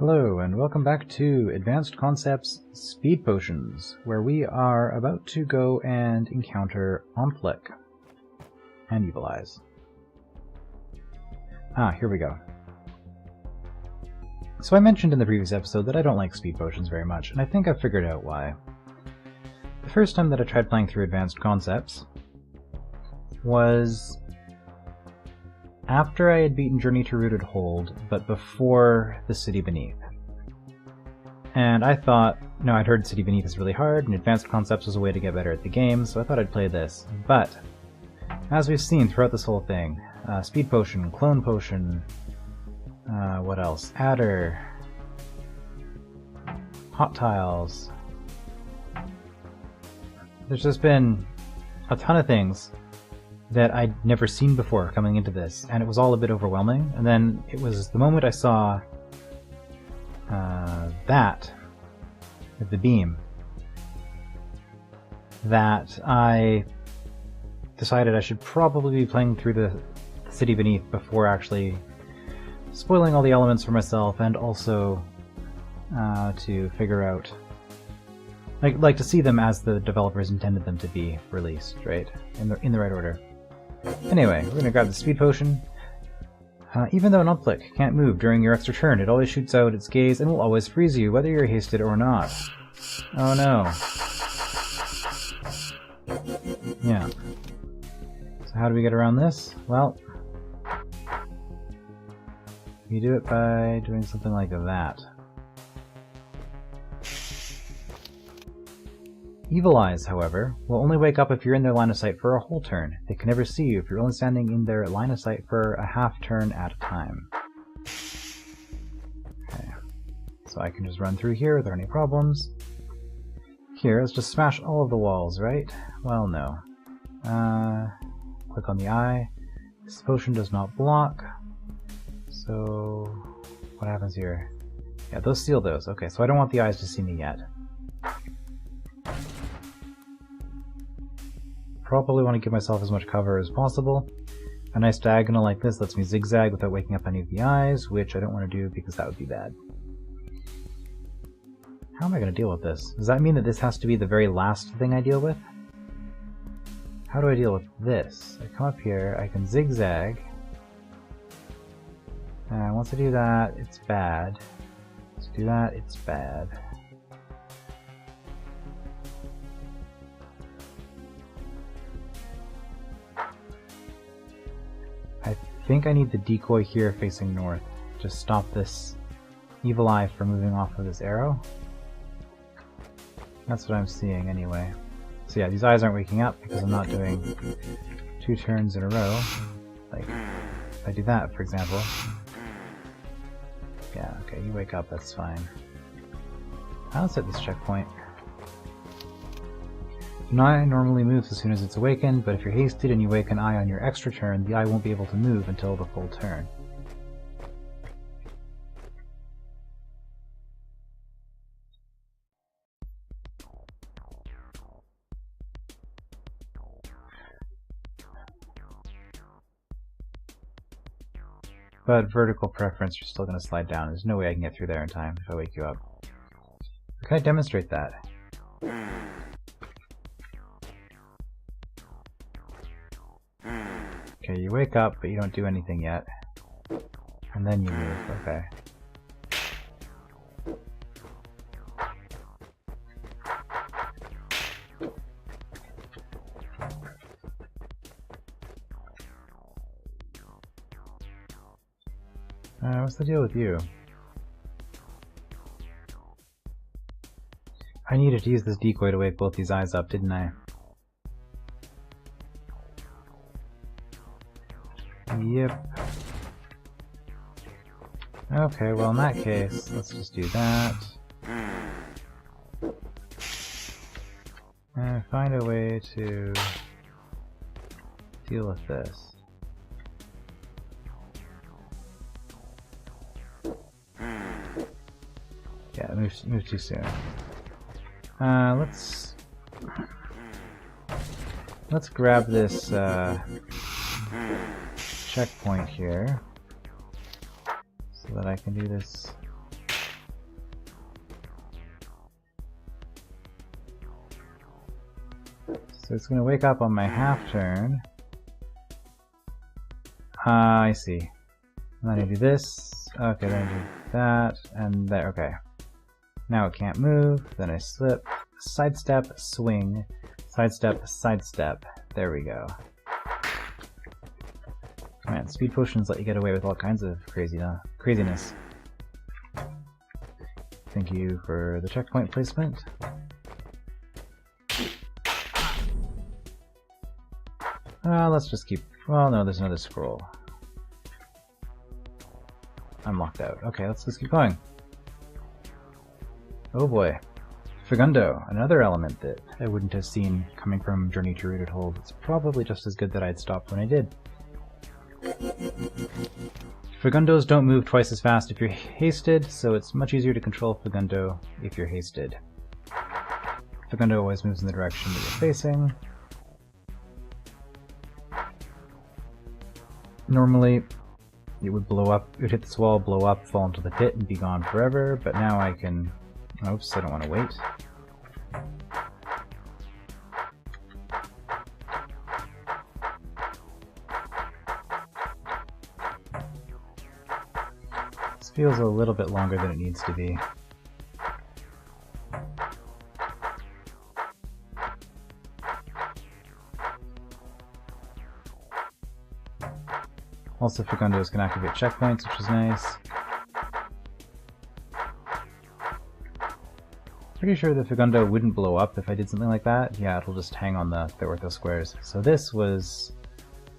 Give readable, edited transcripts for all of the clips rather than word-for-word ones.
Hello, and welcome back to Advanced Concepts Speed Potions, where we are about to go and encounter Omplic and Evil Eyes. Here we go. So I mentioned in the previous episode that I don't like speed potions very much, and I think I've figured out why. The first time that I tried playing through Advanced Concepts was after I had beaten Journey to Rooted Hold, but before the City Beneath. And I thought, no, I'd heard City Beneath is really hard, and Advanced Concepts was a way to get better at the game, so I thought I'd play this. But, as we've seen throughout this whole thing, Speed Potion, Clone Potion, what else? Adder, Hot Tiles. There's just been a ton of things that I'd never seen before coming into this, and it was all a bit overwhelming. And then it was the moment I saw that with the beam that I decided I should probably be playing through the City Beneath before actually spoiling all the elements for myself, and also to figure out, like to see them as the developers intended them to be released, right? In the right order. Anyway, we're gonna grab the Speed Potion. Even though an Omplic can't move during your extra turn, it always shoots out its gaze and will always freeze you, whether you're hasted or not. Oh no. Yeah. So how do we get around this? Well, you do it by doing something like that. Evil Eyes, however, will only wake up if you're in their line of sight for a whole turn. They can never see you if you're only standing in their line of sight for a half turn at a time. Okay, so I can just run through here without any problems. Here, let's just smash all of the walls, right? Well, no. Click on the eye. This potion does not block. So, what happens here? Yeah, those seal those. Okay, so I don't want the eyes to see me yet. Probably want to give myself as much cover as possible. A nice diagonal like this lets me zigzag without waking up any of the eyes, which I don't want to do because that would be bad. How am I going to deal with this? Does that mean that this has to be the very last thing I deal with? How do I deal with this? I come up here, I can zigzag. And once I do that, it's bad. Once I do that, it's bad. I think I need the decoy here facing north to stop this Evil Eye from moving off of this arrow. That's what I'm seeing anyway. So yeah, these eyes aren't waking up because I'm not doing 2 turns in a row. Like, if I do that, for example. Yeah, okay, you wake up, that's fine. I'll set this checkpoint. An eye normally moves as soon as it's awakened, but if you're hasted and you wake an eye on your extra turn, the eye won't be able to move until the full turn. But vertical preference, you're still going to slide down. There's no way I can get through there in time if I wake you up. Can I demonstrate that? Okay, you wake up, but you don't do anything yet. And then you move, okay. What's the deal with you? I needed to use this decoy to wake both these eyes up, didn't I? Yep. Okay, well in that case, let's just do that. And find a way to deal with this. Yeah, move too soon. Let's grab this checkpoint here so that I can do this So it's going to wake up on my half turn. I see. And then I do this. Okay, then I do that. And there, okay. Now it can't move. Then I slip. Sidestep, swing. Sidestep, sidestep. There we go. Man, speed potions let you get away with all kinds of craziness. Thank you for the checkpoint placement. Let's just keep... Well, no, there's another scroll. I'm locked out. Okay, let's just keep going. Oh boy. Fagundo, another element that I wouldn't have seen coming from Journey to Rooted Hold. It's probably just as good that I'd stopped when I did. Fagundos don't move twice as fast if you're hasted, so it's much easier to control Fagundo if you're hasted. Fagundo always moves in the direction that you're facing. Normally, it would blow up, it would hit this wall, blow up, fall into the pit, and be gone forever, but now I can... Oops, I don't want to wait. This feels a little bit longer than it needs to be. Also, Fagundos can activate checkpoints, which is nice. Pretty sure the Fagundo wouldn't blow up if I did something like that. Yeah, it'll just hang on the ortho squares. So this was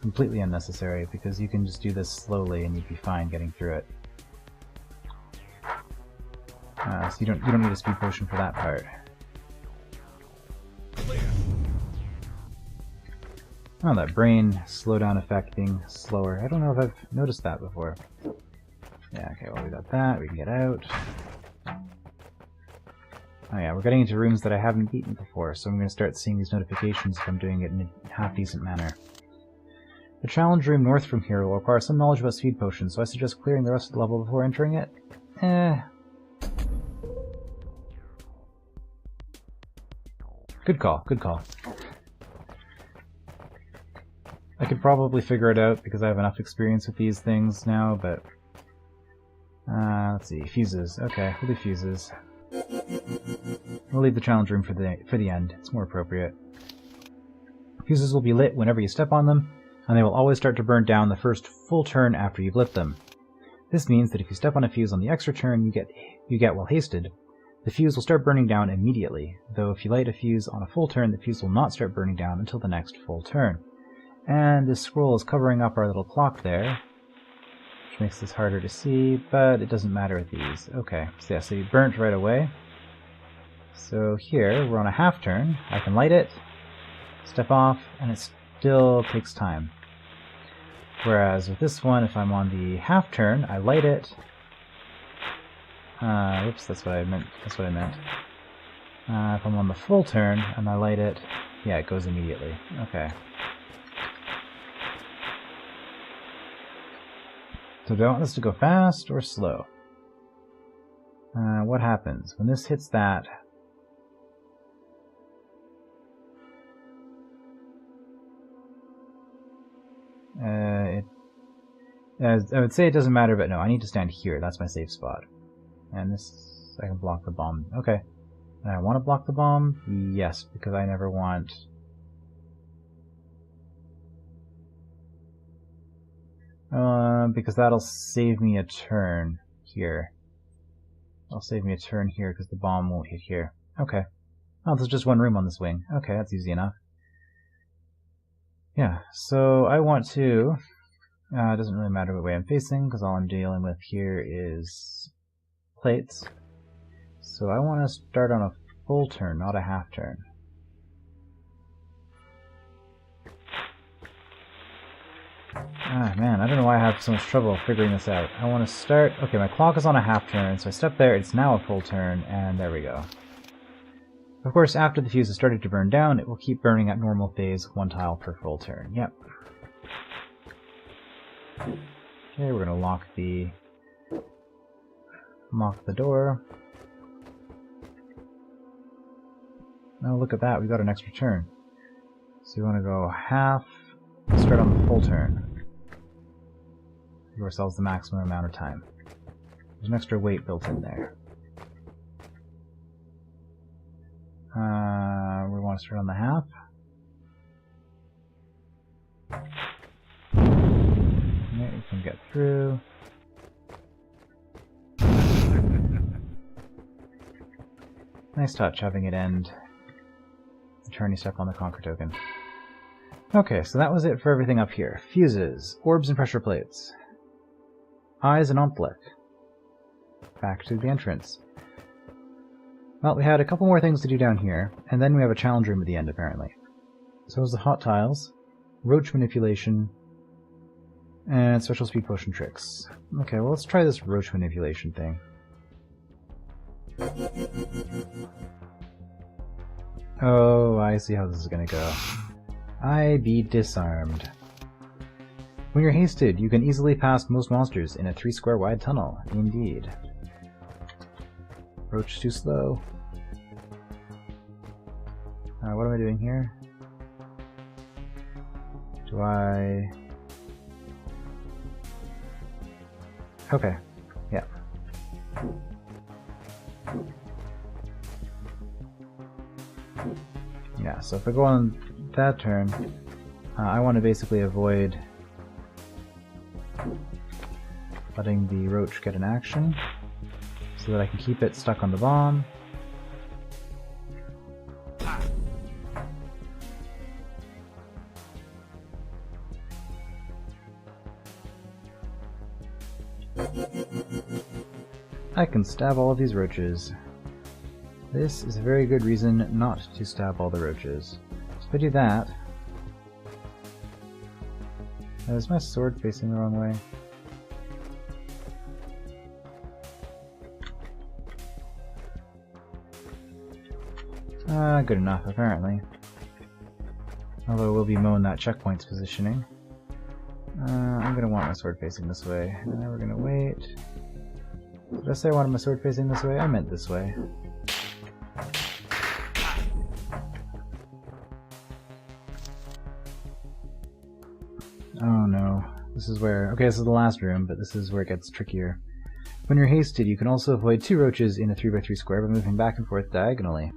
completely unnecessary because you can just do this slowly and you'd be fine getting through it. So you don't need a speed potion for that part. Oh, that brain slowdown effect being slower. I don't know if I've noticed that before. Yeah, okay, well we got that. We can get out. Oh yeah, we're getting into rooms that I haven't beaten before, so I'm going to start seeing these notifications if I'm doing it in a half-decent manner. The challenge room north from here will require some knowledge about speed potions, so I suggest clearing the rest of the level before entering it. Good call, good call. I could probably figure it out because I have enough experience with these things now, but... let's see, fuses. Okay, we'll do fuses. We'll leave the challenge room for the end. It's more appropriate. Fuses will be lit whenever you step on them, and they will always start to burn down the first full turn after you've lit them. This means that if you step on a fuse on the extra turn you get while hasted, the fuse will start burning down immediately, though if you light a fuse on a full turn, the fuse will not start burning down until the next full turn. And this scroll is covering up our little clock there, which makes this harder to see, but it doesn't matter with these. Okay, so yeah, so you burnt right away. So here, we're on a half turn. I can light it, step off, and it still takes time. Whereas with this one, if I'm on the half turn, I light it. Whoops, that's what I meant. That's what I meant. If I'm on the full turn and I light it, yeah, it goes immediately. Okay. So do I want this to go fast or slow? What happens when this hits that? I would say it doesn't matter, but no, I need to stand here. That's my safe spot. And this, I can block the bomb. Okay. And I want to block the bomb? Yes, because I never want... because that'll save me a turn here. It'll save me a turn here because the bomb won't hit here. Okay. Oh, there's just one room on this wing. Okay, that's easy enough. Yeah, so I want to... it doesn't really matter what way I'm facing because all I'm dealing with here is plates. So I want to start on a full turn, not a half turn. Ah, man, I don't know why I have so much trouble figuring this out. I want to start... Okay, my clock is on a half turn, so I step there, it's now a full turn, and there we go. Of course, after the fuse has started to burn down, it will keep burning at normal phase, 1 tile per full turn. Yep. Okay, we're going to lock the door. Oh, look at that, we got an extra turn. So we want to go half, start on the full turn. Give ourselves the maximum amount of time. There's an extra weight built in there. We want to start on the half. Okay, we can get through. Nice touch having it end the turn you step on the Conquer token. Okay, so that was it for everything up here. Fuses, orbs and pressure plates, eyes and ontlic. Back to the entrance. Well, we had a couple more things to do down here, and then we have a challenge room at the end, apparently. So it was the hot tiles, roach manipulation, and special speed potion tricks. Okay, well let's try this roach manipulation thing. Oh, I see how this is gonna go. I be disarmed. When you're hasted, you can easily pass most monsters in a 3 square wide tunnel. Indeed. Roach too slow. What am I doing here? Do I... Okay. Yeah. Yeah, so if I go on that turn, I want to basically avoid letting the roach get an action, so that I can keep it stuck on the bomb. I can stab all of these roaches. This is a very good reason not to stab all the roaches. So if I do that... Is my sword facing the wrong way? Good enough, apparently. Although we'll be mowing that checkpoint's positioning. I'm gonna want my sword facing this way. And then we're gonna wait. Did I say I wanted my sword facing this way? I meant this way. Oh no. This is where... Okay, this is the last room, but this is where it gets trickier. When you're hasted, you can also avoid 2 roaches in a 3x3 square by moving back and forth diagonally.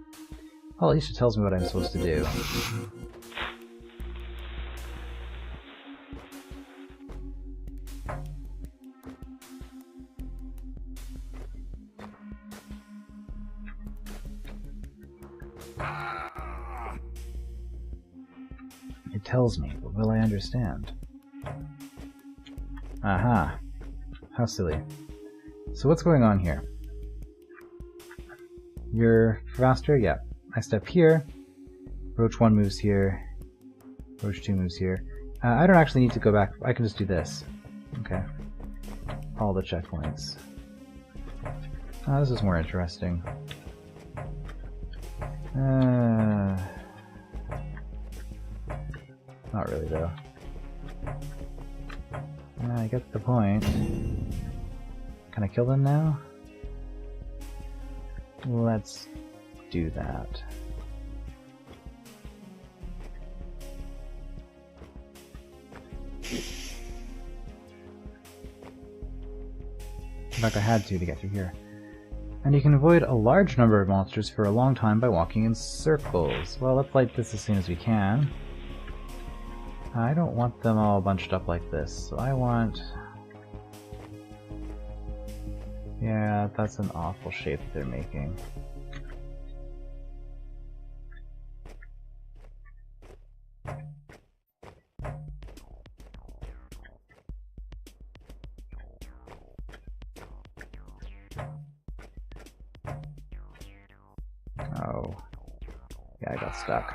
Well, at least it tells me what I'm supposed to do. It tells me, but will I understand? Aha. How silly. So what's going on here? You're faster? Yeah. I step here. Roach 1 moves here. Roach 2 moves here. I don't actually need to go back. I can just do this. Okay. All the checkpoints. This is more interesting. Not really, though. I get the point. Can I kill them now? Let's do that. In fact, I had to get through here. And you can avoid a large number of monsters for a long time by walking in circles. Well, let's light this as soon as we can. I don't want them all bunched up like this, so I want... Yeah, that's an awful shape that they're making. Oh. Yeah, I got stuck.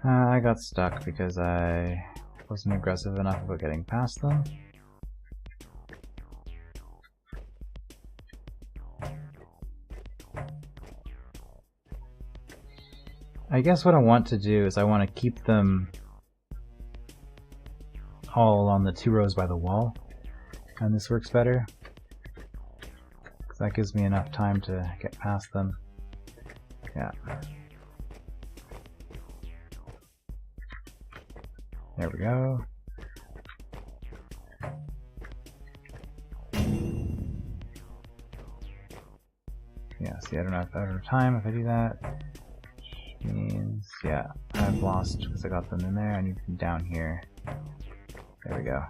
I got stuck because I wasn't aggressive enough about getting past them. I guess what I want to do is I want to keep them all on the 2 rows by the wall, and this works better because that gives me enough time to get past them. Yeah. There we go. Yeah, see, I don't know if I have time if I do that. Which means, yeah, I've lost because I got them in there. I need them down here. There we go.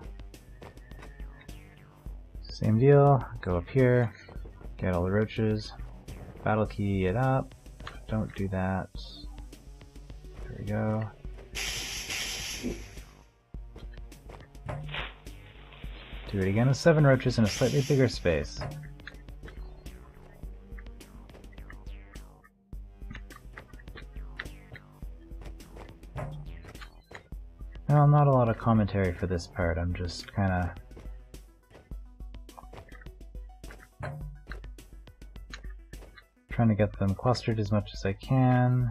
Same deal. Go up here. Get all the roaches. Battle key it up. Don't do that. There we go. Do it again with 7 roaches in a slightly bigger space. Well, not a lot of commentary for this part, I'm just kinda trying to get them clustered as much as I can.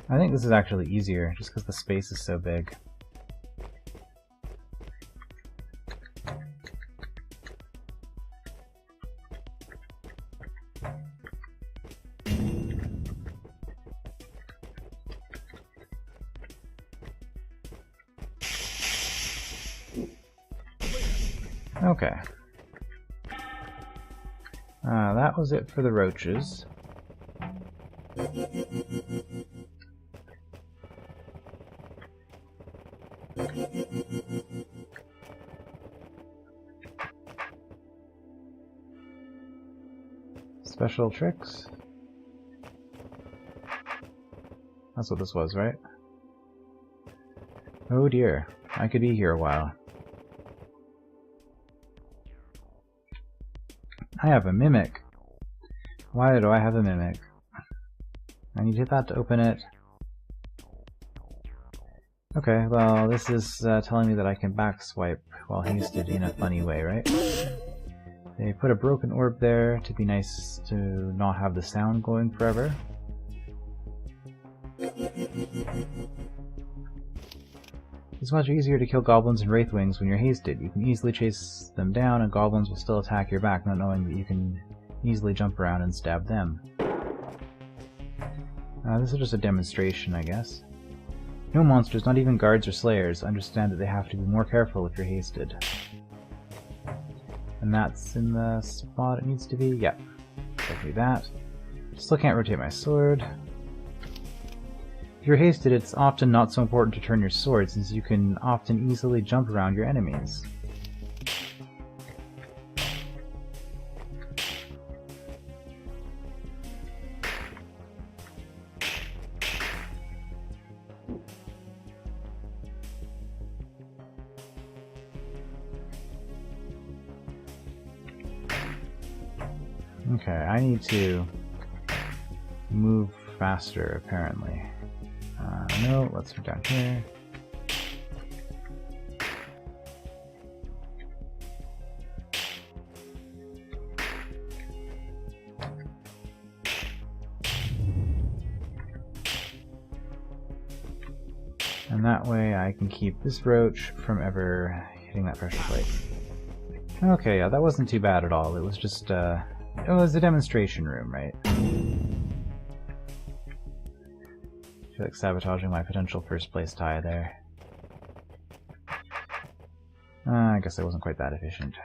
I think this is actually easier, just because the space is so big. Okay. That was it for the roaches. Special tricks? That's what this was, right? Oh dear, I could be here a while. I have a mimic. Why do I have a mimic? I need to hit that to open it. Okay, well, this is telling me that I can backswipe while hasted in a funny way, right? They put a broken orb there to be nice to not have the sound going forever. It's much easier to kill goblins and wraithwings when you're hasted. You can easily chase them down and goblins will still attack your back, not knowing that you can easily jump around and stab them. This is just a demonstration, I guess. No monsters, not even guards or slayers, understand that they have to be more careful if you're hasted. And that's in the spot it needs to be? Yep. I'll do that. Still can't rotate my sword. If you're hasted, it's often not so important to turn your sword, since you can often easily jump around your enemies. Okay, I need to move faster, apparently. No, let's go down here. And that way I can keep this roach from ever hitting that pressure plate. Okay, yeah, that wasn't too bad at all. It was just, it was a demonstration room, right? I feel like sabotaging my potential first place tie there. I guess I wasn't quite that efficient.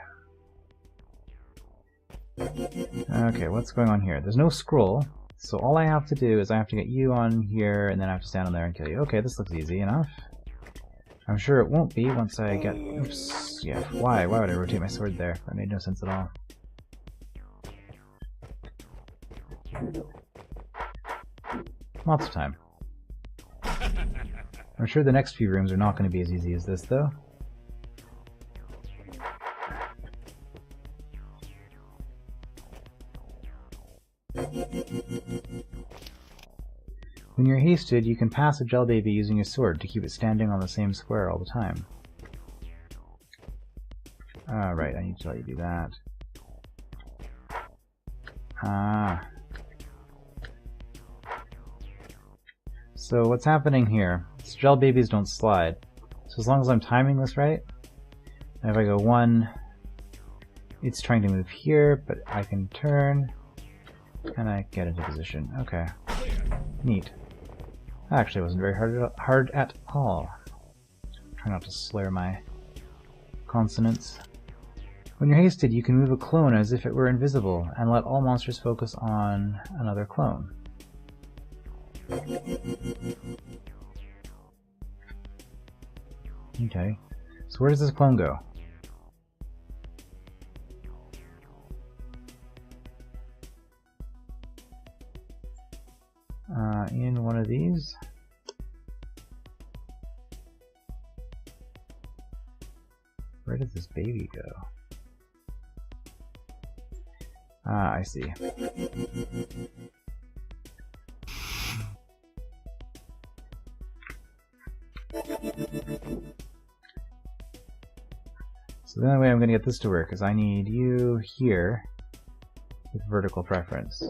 Okay, what's going on here? There's no scroll, so all I have to do is I have to get you on here, and then I have to stand on there and kill you. Okay, this looks easy enough. I'm sure it won't be once I get... Oops, yeah, why? Why would I rotate my sword there? That made no sense at all. Lots of time. I'm sure the next few rooms are not going to be as easy as this, though. When you're hasted, you can pass a gel baby using your sword to keep it standing on the same square all the time. Right, I need to let you do that. So what's happening here? Is gel babies don't slide. So as long as I'm timing this right, and if I go 1, it's trying to move here, but I can turn, and I get into position. Okay. Neat. Actually, it wasn't very hard at all. Try not to slur my consonants. When you're hasted, you can move a clone as if it were invisible, and let all monsters focus on another clone. Okay, so where does this clone go? In one of these. Where does this baby go? Ah, I see. So the only way I'm going to get this to work is I need you here with vertical preference.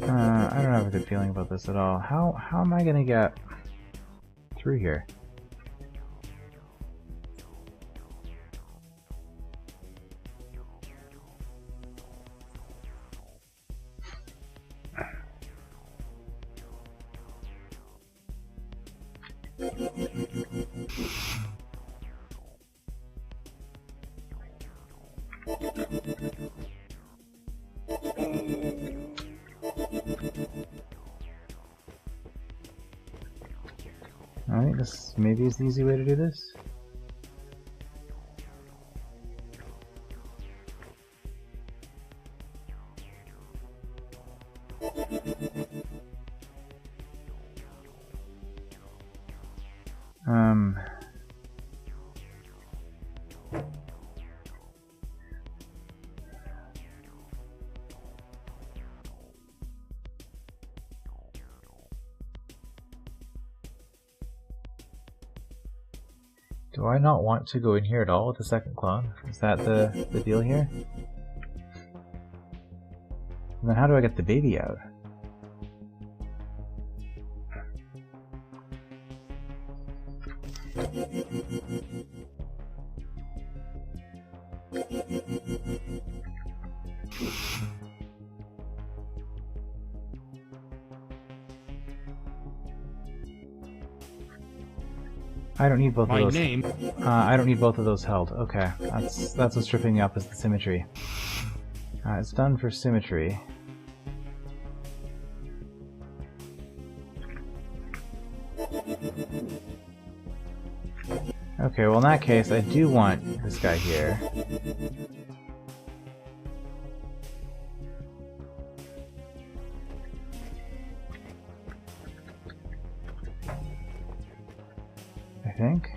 I don't have a good feeling about this at all. How am I gonna get through here? Alright, this maybe is the easy way to do this. Do I not want to go in here at all with the second clone? Is that the deal here? And then how do I get the baby out? I don't need both of those. I don't need both of those held. Okay, that's what's tripping me up is the symmetry. It's done for symmetry. Okay, well in that case, I do want this guy here. I think.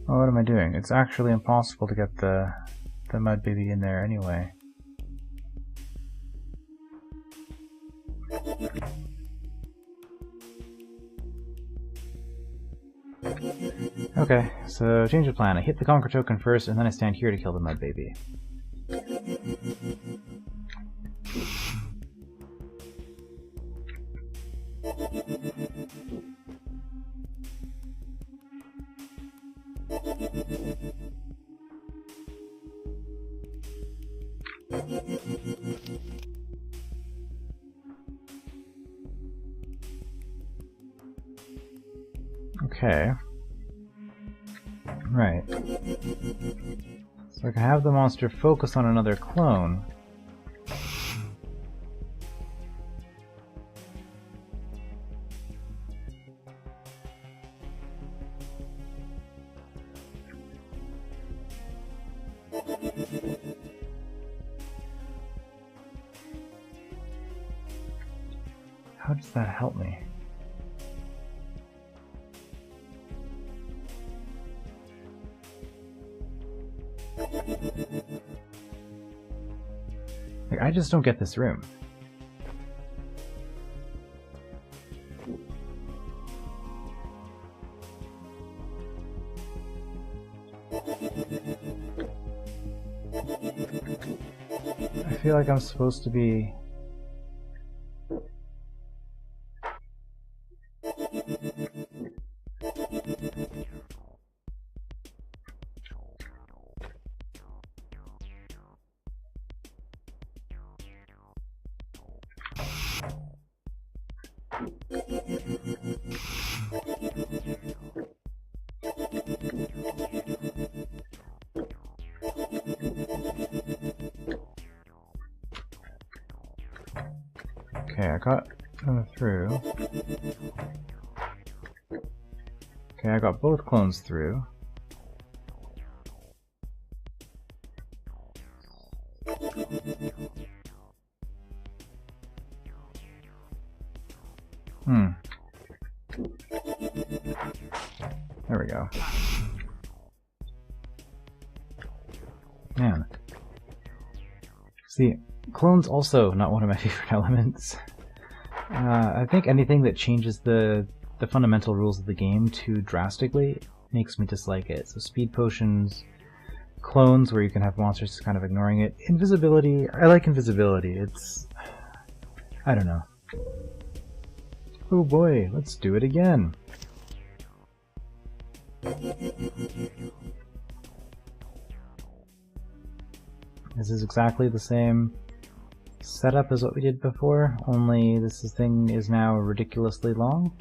Well, what am I doing? It's actually impossible to get the mud baby in there anyway. Okay, so change of plan. I hit the conquer token first, and then I stand here to kill the mud baby. Okay. Right. So I can have the monster focus on another clone. How does that help me? Like, I just don't get this room. I feel like I'm supposed to be... Okay, I got them through. Okay, I got both clones through. There we go. Man. See, clones also not one of my favorite elements. I think anything that changes the fundamental rules of the game too drastically makes me dislike it. So speed potions, clones where you can have monsters kind of ignoring it. Invisibility, I like invisibility. It's... I don't know. Oh boy, let's do it again. This is exactly the same setup as what we did before, only this thing is now ridiculously long.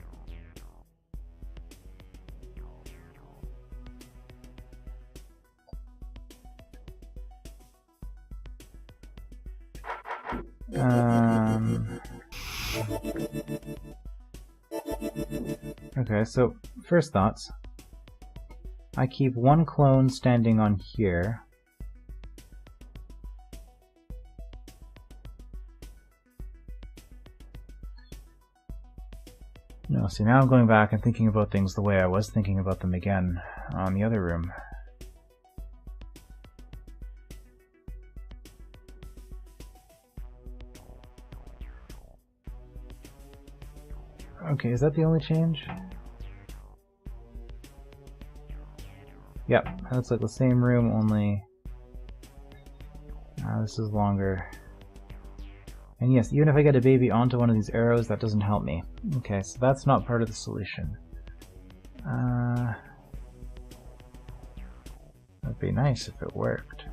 Okay, so first thoughts. I keep one clone standing on here. No, see, now I'm going back and thinking about things the way I was thinking about them again on the other room. Okay, is that the only change? Yep, that looks like the same room, only this is longer. And yes, even if I get a baby onto one of these arrows, that doesn't help me. Okay, so that's not part of the solution. That'd be nice if it worked.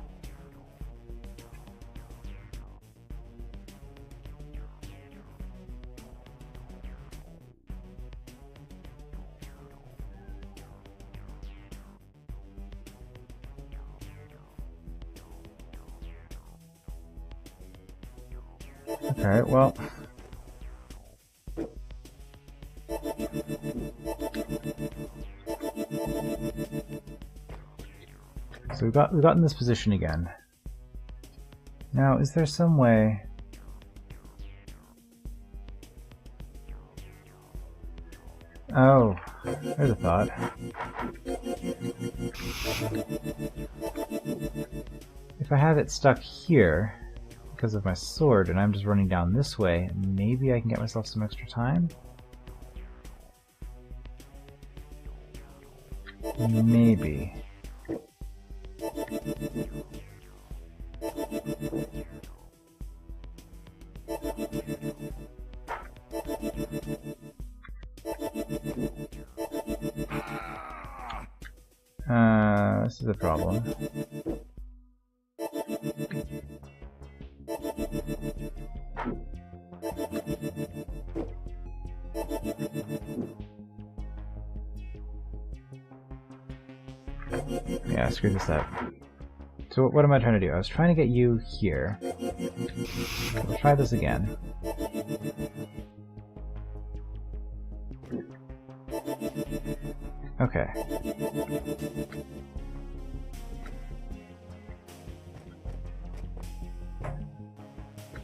Okay, well... So we've got in this position again. Now, is there some way... Oh, there's a thought. If I have it stuck here, because of my sword, and I'm just running down this way, maybe I can get myself some extra time? Maybe. This is a problem. Yeah, screw this up. So what am I trying to do? I was trying to get you here. We'll try this again. Okay.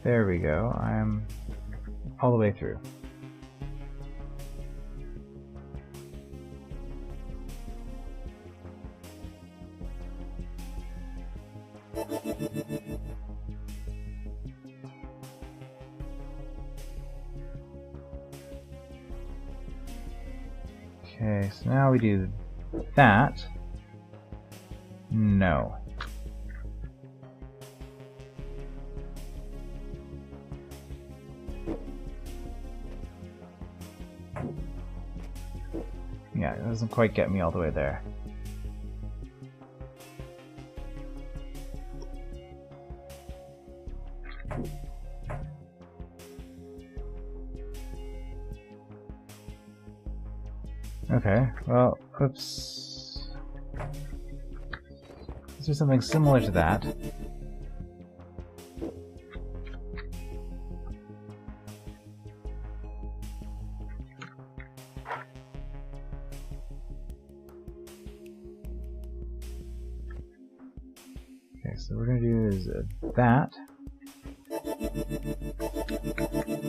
There we go. I'm all the way through. Okay, so now we do that. No. Yeah, it doesn't quite get me all the way there. Okay, well, oops. Let's do something similar to that. Okay, so what we're going to do is that.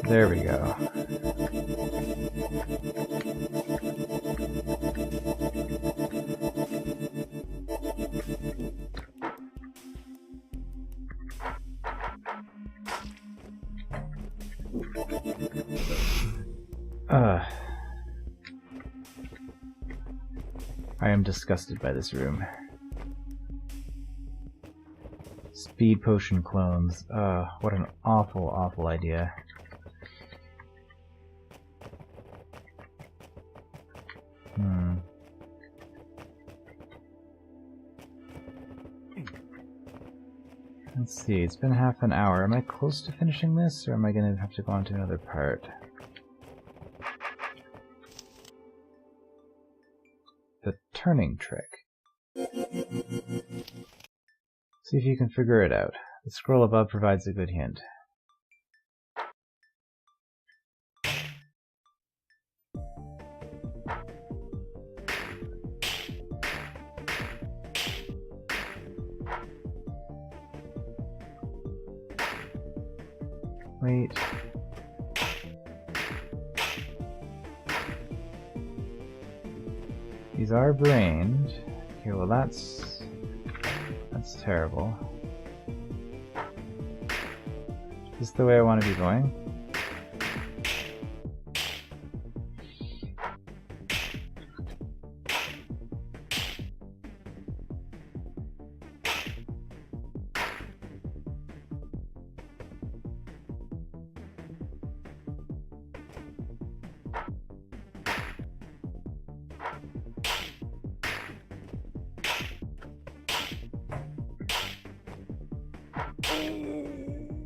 There we go. I am disgusted by this room. Speed potion clones. What an awful, awful idea. Let's see, it's been half an hour. Am I close to finishing this, or am I going to have to go on to another part? The turning trick. See if you can figure it out. The scroll above provides a good hint. Wait. These are brained. Okay, well that's terrible. Is this the way I want to be going?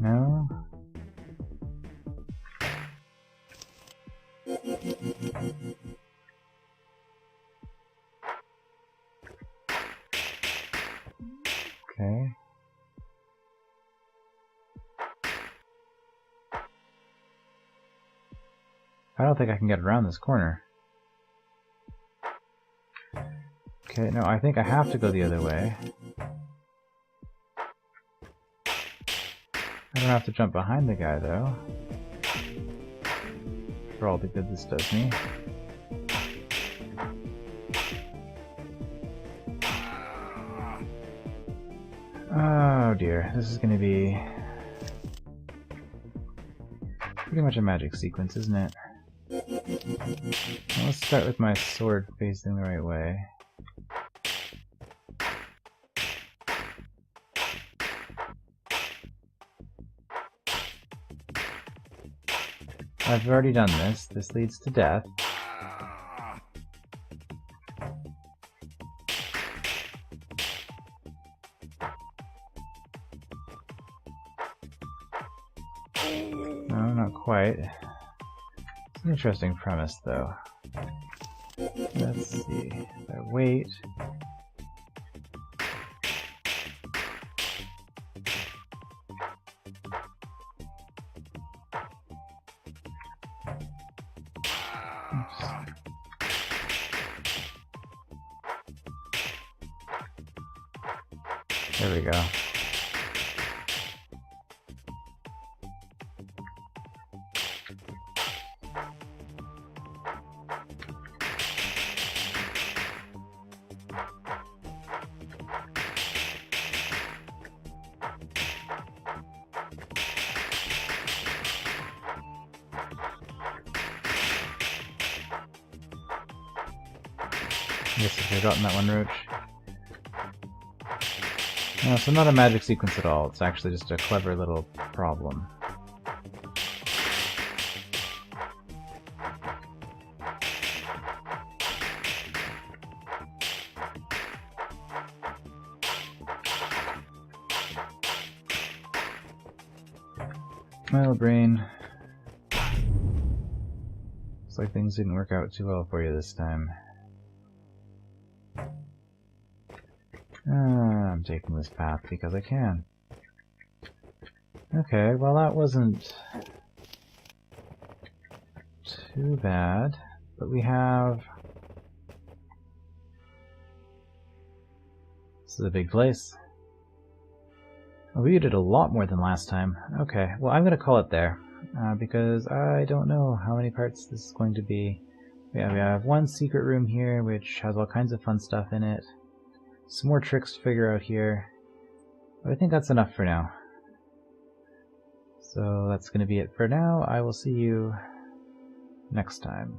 No? Okay. I don't think I can get around this corner. Okay, no, I think I have to go the other way. I don't have to jump behind the guy, though. For all the good this does me. Oh dear, this is gonna be pretty much a magic sequence, isn't it? Well, let's start with my sword facing the right way. I've already done this. This leads to death. No, not quite. It's an interesting premise, though. Let's see. If I wait... There we go. Guess I've forgotten that one, Roach. No, so not a magic sequence at all, it's actually just a clever little problem. Well, brain. Looks like things didn't work out too well for you this time. I'm taking this path because I can. Okay, well that wasn't too bad, but we have... This is a big place. Oh, we did a lot more than last time. Okay, well I'm going to call it there, because I don't know how many parts this is going to be. Yeah, we have one secret room here, which has all kinds of fun stuff in it. Some more tricks to figure out here. But I think that's enough for now. So that's going to be it for now. I will see you next time.